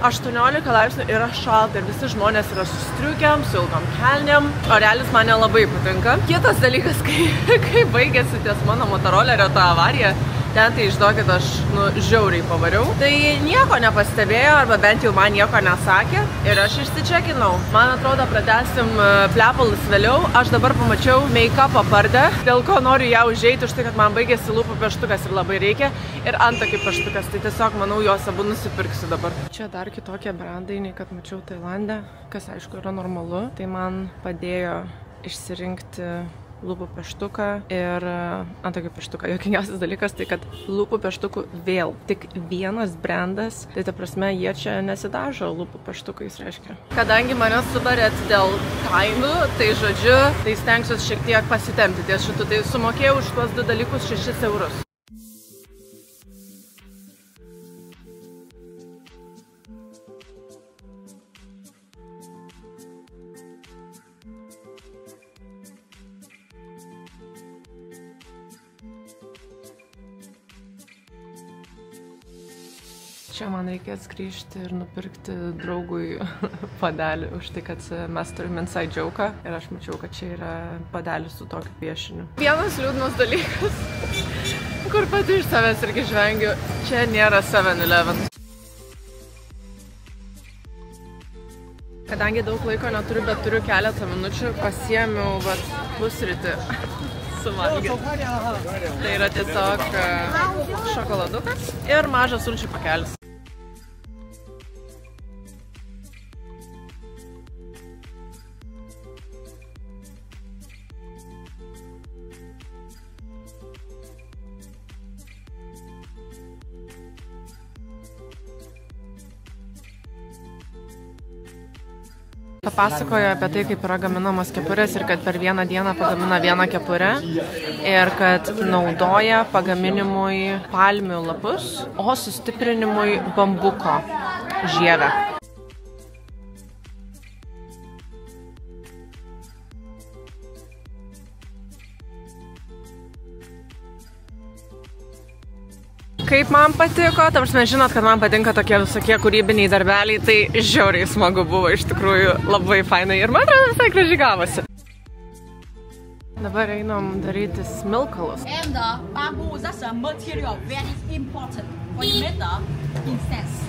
18 laipsnių yra šalta ir visi žmonės yra su striukėm, su ilgom kelnėm. Orealis man nelabai patinka. Kitas dalykas, kai baigėsi ties mano motorolerio tą avariją, ten tai išduokit, aš žiauriai pavariau. Tai nieko nepastebėjo, arba bent jau man nieko nesakė ir aš išsičekinau. Man atrodo, pratęsim plepalus vėliau. Aš dabar pamačiau make-upą pardę, dėl ko noriu ją užeiti, už tai, kad man baigėsi lūpų pieštukas ir labai reikia. Ir antakį pieštukas, tai tiesiog, manau, juos abu nusipirksiu dabar. Čia dar kitokie brandai, nei kad mačiau Tailande, kas aišku yra normalu. Tai man padėjo išsirinkti lūpų pieštuką ir antokį pieštuką. Juokingiausias dalykas tai, kad lūpų pieštukų vėl tik vienas brandas, tai ta prasme jie čia nesidažo lūpų pieštukais, reiškia. Kadangi mane subarėt dėl kainų, tai žodžiu, tai stengsiuos šiek tiek pasitempti ties šitų, tai sumokėjau už tuos du dalykus 6 eurus. Čia man reikės grįžti ir nupirkti draugui padelį už tai, kad mes turim inside joke ir aš mačiau, kad čia yra padelis su tokiu piešiniu. Vienas liūdnas dalykas, kur pati iš savęs irgi žvengiu, čia nėra 7-Eleven. Kadangi daug laiko neturiu, bet turiu keletą minučių, pasiėmiau pusrytį suvalgyti. Tai yra tiesiog šokoladukas ir mažas sulčių pakelis. Papasakojo apie tai, kaip yra gaminamos kepurės ir kad per vieną dieną pagamina vieną kepurę ir kad naudoja pagaminimui palmių lapus, o sustiprinimui bambuko žievę. Kaip man patiko, ta prasme, žinot, kad man patinka tokie visokie kūrybiniai darbeliai, tai žiauriai smagu buvo, iš tikrųjų labai fainai ir man atrodo visai gražiai gavosi. Dabar einam daryti smilkalus. And the bamboo, that's a material very important for you make the incense.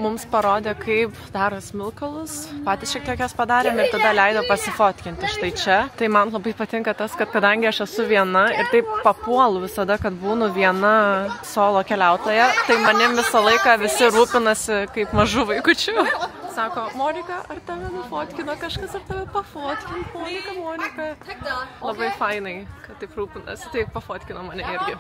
Mums parodė, kaip daro smilkalus, patys šiek tiek jas padarėm ir tada leido pasifotkinti štai čia. Tai man labai patinka tas, kad kadangi aš esu viena ir taip papuolu visada, kad būnu viena solo keliautoja, tai manim visą laiką visi rūpinasi kaip mažų vaikučių. Sako, Monika, ar tave nufotkino kažkas, ar tave pafotkino? Monika. Labai fainai, kad taip rūpinasi, tai pafotkino mane irgi.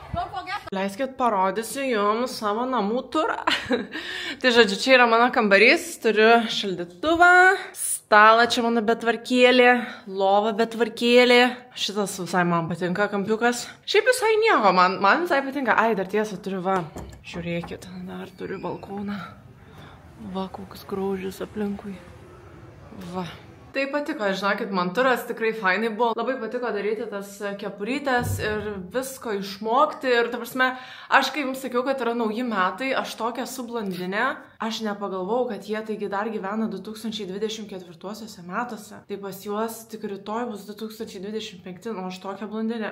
Leiskit, parodysiu jums savo namų turą. Tai žodžiu, čia yra mano kambarys, turiu šaldytuvą, stalą, čia mano betvarkėlė, lova betvarkėlė. Šitas visai man patinka, kampiukas. Šiaip visai nieko, man visai patinka. Ai, dar tiesa, turiu va, žiūrėkit, dar turiu balkoną. Va, kokius grožius aplinkui. Va. Tai patiko, žinokit, man turas tikrai fainai buvo. Labai patiko daryti tas kepurytes ir visko išmokti. Ir, ta prasme, aš kai jums sakiau, kad yra nauji metai, aš tokia esu blondinė. Aš nepagalvojau, kad jie taigi dar gyvena 2024 metuose. Tai pas juos tik rytoj bus 2025, nu aš tokia blondinė.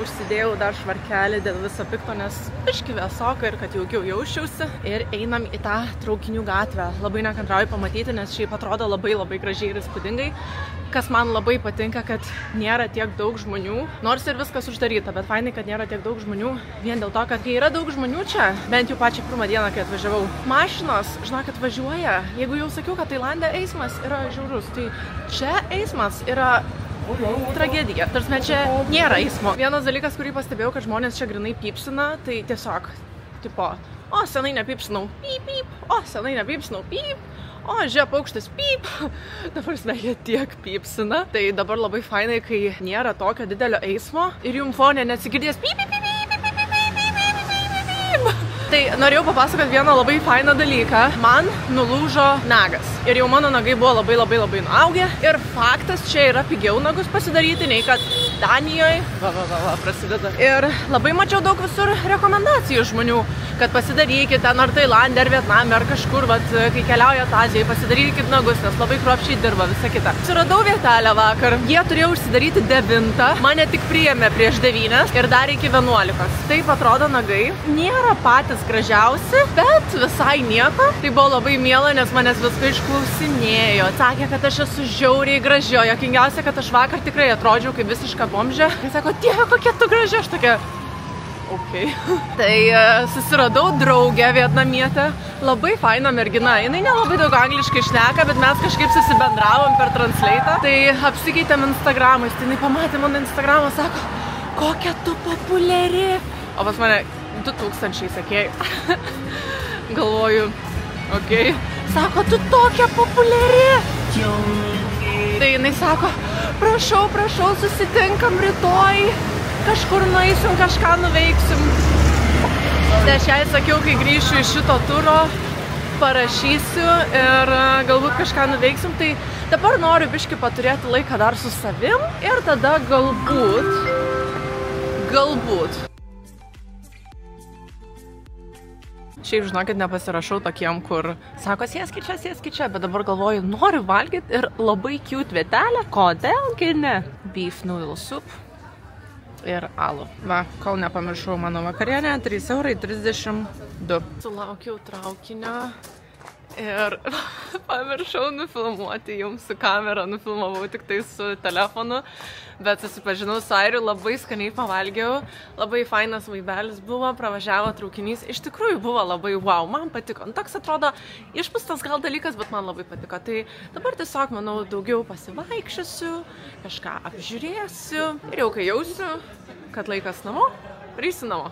Užsidėjau dar švarkelį dėl viso pikto, nes biški vėsoka ir kad jaukiau jausčiausi. Ir einam į tą traukinių gatvę. Labai nekantrauju pamatyti, nes šiaip atrodo labai gražiai ir įspūdingai. Kas man labai patinka, kad nėra tiek daug žmonių, nors ir viskas uždaryta, bet fainai, kad nėra tiek daug žmonių, vien dėl to, kad kai yra daug žmonių čia, bent jau pačią pirmą dieną, kai atvažiavau, mašinos, žinokit, važiuoja. Jeigu jau sakiau, kad Tailande eismas yra žiaurus, tai čia eismas yra tragedija. Tarsi čia nėra eismo. Vienas dalykas, kurį pastebėjau, kad žmonės čia grinai pypsina, tai tiesiog, tipo, o senai nepypsinau, pyp, pyp, o senai nepypsinau, pyp. O, žiūrėk, paukštis, pyp. Dabar jie tiek pypsina. Tai dabar labai fainai, kai nėra tokio didelio eismo ir jums fone neatsigirdės pyp, pyp, pyp, pyp, pyp, pyp, pyp, pyp, pyp. Tai norėjau papasakoti vieną labai fainą dalyką. Man nulūžo nagas. Ir jau mano nagai buvo labai nuaugę. Ir faktas, čia yra pigiau nagus pasidaryti, nei kad Danijoje. Va, prasideda. Ir labai mačiau daug visur rekomendacijų žmonių, kad pasidarykite ten ar Tailande, ar Vietname, ar kažkur, vat, kai keliaujat Azijoje, pasidarykit nagus, nes labai kruopščiai dirba visa kita. Suradau vietelę vakar. Jie turėjo užsidaryti 9, mane tik priėmė prieš 9 ir dar iki 11. Taip atrodo nagai. Nėra patys gražiausi, bet visai nieko. Tai buvo labai miela, nes manęs viską išklausinėjo. Sakė, kad aš esu žiauriai graži, o juokingiausia, kad aš vakar tikrai atrodžiau kaip visiška bomžė. Jis sako, Dieve, kokia tu graži, aš tokia... Okay. Tai susiradau draugę vietnamietę, labai faina mergina, jinai nelabai daug angliškai šneka, bet mes kažkaip susibendravom per translate'ą. Tai apsikeitėm Instagramais, tai jinai pamatė mano Instagramą, sako, kokia tu populiari. O pas mane 2000 sekėjų. Galvoju, okei. Sako, tu tokia populiari. Tai jinai sako, prašau, susitinkam rytoj. Kažkur nueisim, kažką nuveiksim. Tai aš jai sakiau, kai grįšiu iš šito turo, parašysiu ir galbūt kažką nuveiksim. Tai dabar noriu biškį paturėti laiką dar su savim ir tada galbūt. Šiaip žinokit, nepasirašau tokiem, kur sako, sėskit čia, bet dabar galvoju, noriu valgyti ir labai cute vietelę. Kodėlgi ne? Beef noodle soup. Ir alų. Va, kol nepamiršau mano vakarienę, 3,32 €. Sulaukiau traukinio ir pamiršau nufilmuoti jums su kamera, nufilmavau tik tai su telefonu, bet susipažinau su Airiu, labai skaniai pavalgiau, labai fainas vaibelis buvo, pravažiavo traukinys, iš tikrųjų buvo labai wow, man patiko. Toks atrodo išpūstas gal dalykas, bet man labai patiko. Tai dabar tiesiog, manau, daugiau pasivaikščiosiu, kažką apžiūrėsiu ir jau kai jausiu, kad laikas namo, rysiu namo.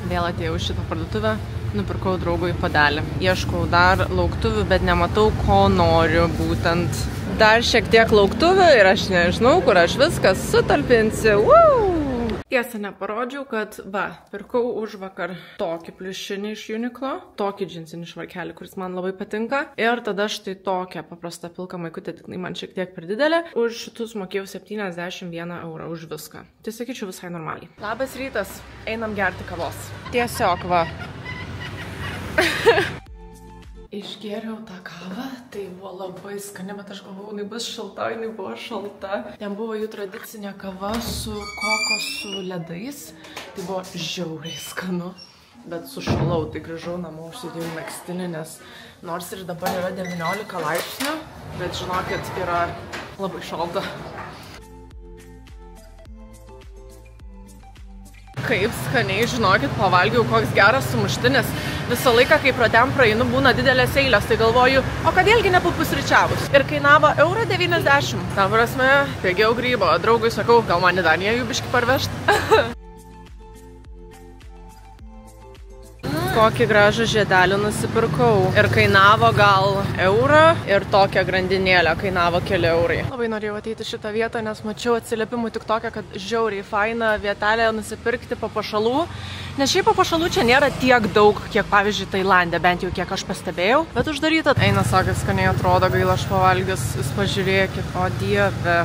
Vėl atėjau šitą parduotuvę, nupirkau draugui puodelį. Ieškau dar lauktuvių, bet nematau, ko noriu būtent. Dar šiek tiek lauktuvių ir aš nežinau, kur aš viskas sutalpinsiu. Tiesa, neparodžiau, kad, pirkau už vakar tokį pliušinį iš Uniqlo, tokį džinsinį švarkelį, kuris man labai patinka. Ir tada štai tokią paprastą pilką maikutę, tik man šiek tiek per didelė. Už šitus mokėjau 71 € už viską. Tai sakyčiau visai normaliai. Labas rytas, einam gerti kavos. Tiesiog Išgėriau tą kavą, tai buvo labai skani, bet aš galvojau, jinai bus šalta, jinai buvo šalta. Ten buvo jų tradicinė kava su kokosų ledais, tai buvo žiauriai skanu, bet sušalau, tai grįžau namo, užsidėjau megztinį, nes nors ir dabar yra 19 laipsnių, bet žinokit, yra labai šalta. Kaip skaniai, žinokit, pavalgiau, koks geras sumuštinis. Visą laiką, kai pro ten praeinu, būna didelės eilės, tai galvoju, o kodėlgi nepapusryčiavus. Ir kainavo 1,90 €. Ta prasme, pigiau grybo. Draugui sakau, gal man į Daniją jų biškį parvežt. Kokį gražų žiedelį nusipirkau. Ir kainavo gal eurą ir tokią grandinėlę kainavo keli eurai. Labai norėjau ateiti šitą vietą, nes mačiau atsiliepimų tik tokią, kad žiauriai faina vietelė nusipirkti papuošalų. Nes šiaip papuošalų čia nėra tiek daug, kiek pavyzdžiui Tailande, bent jau kiek aš pastebėjau. Bet uždaryta. Eina, sakė, skaniai atrodo, gaila aš pavalgius. Jūs pažiūrėkit, o dieve.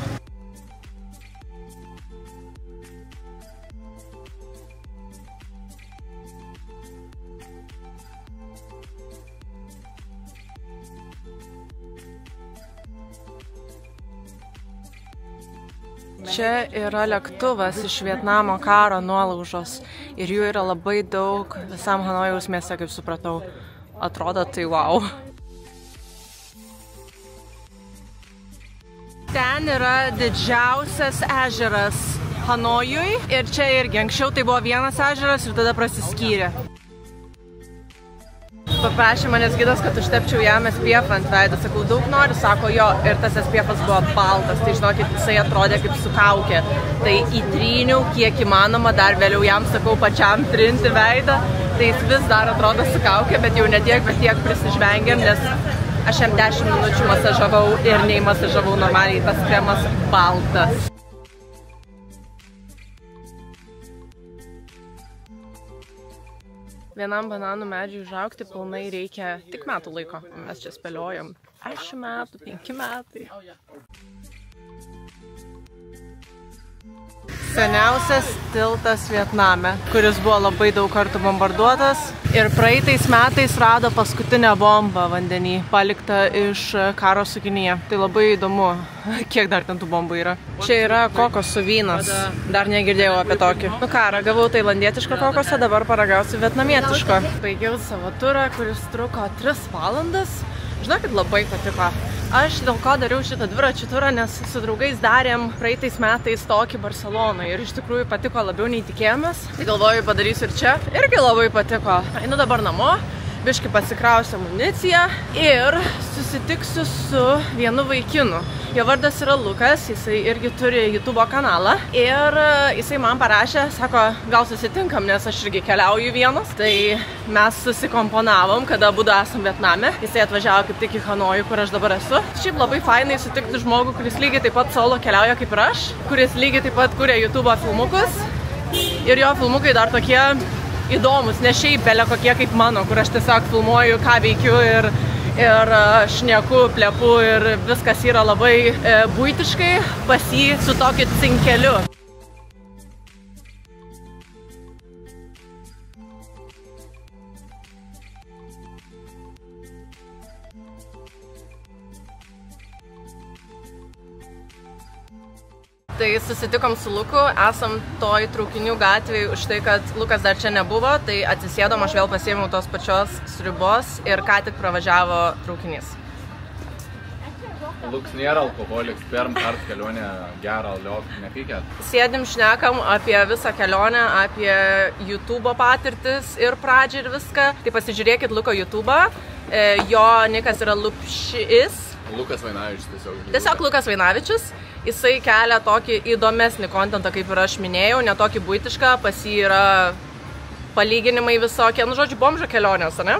Čia yra lėktuvas iš Vietnamo karo nuolaužos ir jų yra labai daug visam Hanojaus mieste, kaip supratau. Atrodo, tai wow. Ten yra didžiausias ežeras Hanojui ir čia irgi anksčiau tai buvo vienas ežeras ir tada prasiskyrė. Paprašė manęs gidas, kad užtepčiau jam SPF ant veido. Sakau, daug noriu, sako jo, ir tas SPF'as buvo baltas, tai žinokit, jisai atrodė kaip su kaukė. Tai įtryniau kiek įmanoma, dar vėliau jam sakau pačiam trinti veidą, tai jis vis dar atrodo su kaukė, bet jau ne tiek, bet tiek prisižvengiam, nes aš jam 10 minučių masažavau ir nei masažavau normaliai, tas kremas baltas. Vienam bananų medžiui užaugti pilnai reikia tik metų laiko. Mes čia spėliojam 10 metų, 5 metai. Seniausias tiltas Vietname, kuris buvo labai daug kartų bombarduotas ir praeitais metais rado paskutinę bombą vandenį, paliktą iš karo su Kinija. Tai labai įdomu, kiek dar ten tų bombų yra. Čia yra kokosų vynas, dar negirdėjau apie tokį. Nu ką, ragavau tailandietišką kokosą, dabar paragausiu vietnamietiško. Baigiau savo turą, kuris truko 3 valandas. Žinokit, labai patiko. Aš dėl ko dariau šitą dviračių turą, nes su draugais darėm praeitais metais tokį Barceloną ir iš tikrųjų patiko labiau nei tikėjomės. Tai galvoju, padarysiu ir čia. Irgi labai patiko. Einu dabar namo, biškį pasikrausiu amuniciją ir susitiksiu su vienu vaikinu. Jo vardas yra Lukas, jisai irgi turi YouTube kanalą ir jisai man parašė, sako, gal susitinkam, nes aš irgi keliauju vienas. Tai mes susikomponavom, kada abudu esam Vietname. Jisai atvažiavo kaip tik į Hanojų, kur aš dabar esu. Šiaip labai fainai sutikti žmogų, kuris lygiai taip pat solo keliauja kaip ir aš, kuris lygiai taip pat kuria YouTube filmukus. Ir jo filmukai dar tokie įdomus, ne šiaip belė kokie kaip mano, kur aš tiesiog filmuoju, ką veikiu ir šneku, plepu ir viskas yra labai buitiškai, pas jį su tokiu cinkeliu. Tai susitikom su Luku, esam toj traukinių gatvėj už tai, kad Lukas dar čia nebuvo, tai atsisėdom, aš vėl pasiėmiau tos pačios sriubos ir ką tik pravažiavo traukinys. Lukas nėra alkoholiks, pirm kart kelionė gerą, liok, nepykėt. Sėdim, šnekam apie visą kelionę, apie YouTube patirtis ir pradžią ir viską. Tai pasižiūrėkit Luko YouTube, jo nikas yra Lupšis. Lukas Vainavičius tiesiog. Tiesiog Lukas Vainavičius. Jisai kelia tokį įdomesnį kontentą, kaip ir aš minėjau, ne tokį buitišką, pas jį yra palyginimai visokie, nu žodžiu, bomžo kelionės, ne?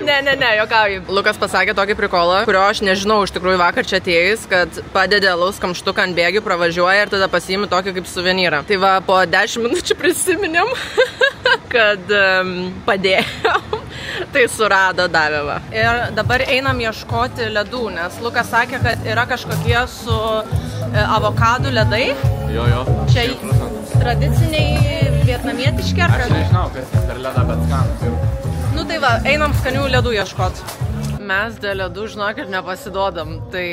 Ne, jokauju. Lukas pasakė tokį prikolą, kurio aš nežinau iš tikrųjų vakar čia atėjus, kad padedė alaus kamštuką ant bėgių, pravažiuoja ir tada pasiimi tokį kaip suvenyrą. Tai va, po 10 minučių prisiminėm, kad padėjom. Tai surado davė va. Ir dabar einam ieškoti ledų, nes Lukas sakė, kad yra kažkokie su avokadų ledai. Jo. Čia tradiciniai vietnamietiški ar aš nežinau, kas per ledą, bet skanus. Nu tai va, einam skanių ledų ieškot. Mes dėl ledų, žinokit, nepasiduodam. Tai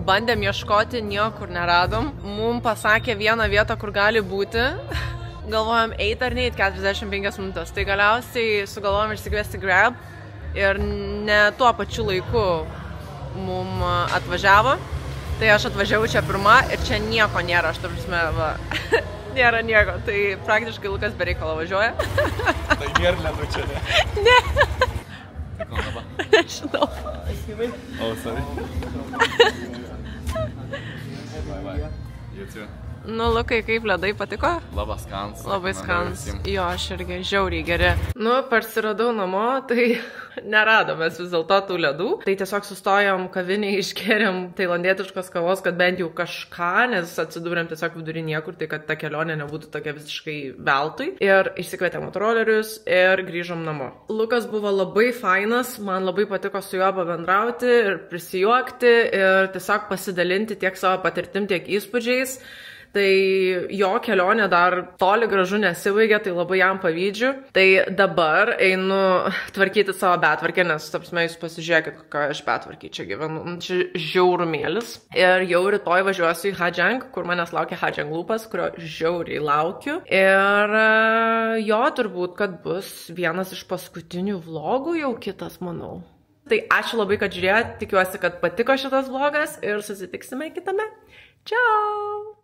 bandėm ieškoti, niekur neradom. Mums pasakė vieną vietą, kur gali būti. Galvojom eit ar neit 45 minutės. Tai galiausiai sugalvojom išsikviesti Grab ir ne tuo pačiu laiku mum atvažiavo. Tai aš atvažiavau čia pirma ir čia nieko nėra, aš ta prasme, va, nėra nieko. Tai praktiškai Lukas be reikalo važiuoja. Tai nėra ledų čia, ne? Ne. Tai kol dabar? Nežinau. Oh, sorry. Bye. You too. Nu, Lukai, kaip ledai patiko? Labas skans. Labai skans. Jo, aš irgi žiauriai geri. Nu, parsiradau namo, tai neradom mes vis dėlto tų ledų. Tai tiesiog sustojom kavinėj, išgėrėm tailandietiškos kavos, kad bent jau kažką, nes atsidūrėm tiesiog vidury niekur, tai kad ta kelionė nebūtų tokia visiškai veltui. Ir išsikvietėm motorolerius ir grįžom namo. Lukas buvo labai fainas, man labai patiko su juo pabendrauti ir prisijuokti ir tiesiog pasidalinti tiek savo patirtim, tiek įspūdžiais. Tai jo kelionė dar toli gražu nesibaigė, tai labai jam pavydžiu. Tai dabar einu tvarkyti savo betvarkę, nes, tapsime, jūs pasižiūrėkit, kokią aš betvarkį čia gyvenu. Čia žiaurumėlis. Ir jau rytoj važiuosiu į Hajang, kur manęs laukia Hajang lūpas, kurio žiauriai laukiu. Ir jo, turbūt, kad bus vienas iš paskutinių vlogų, jau kitas, manau. Tai ačiū labai, kad žiūrėjot, tikiuosi, kad patiko šitas vlogas ir susitiksime kitame. Ciao!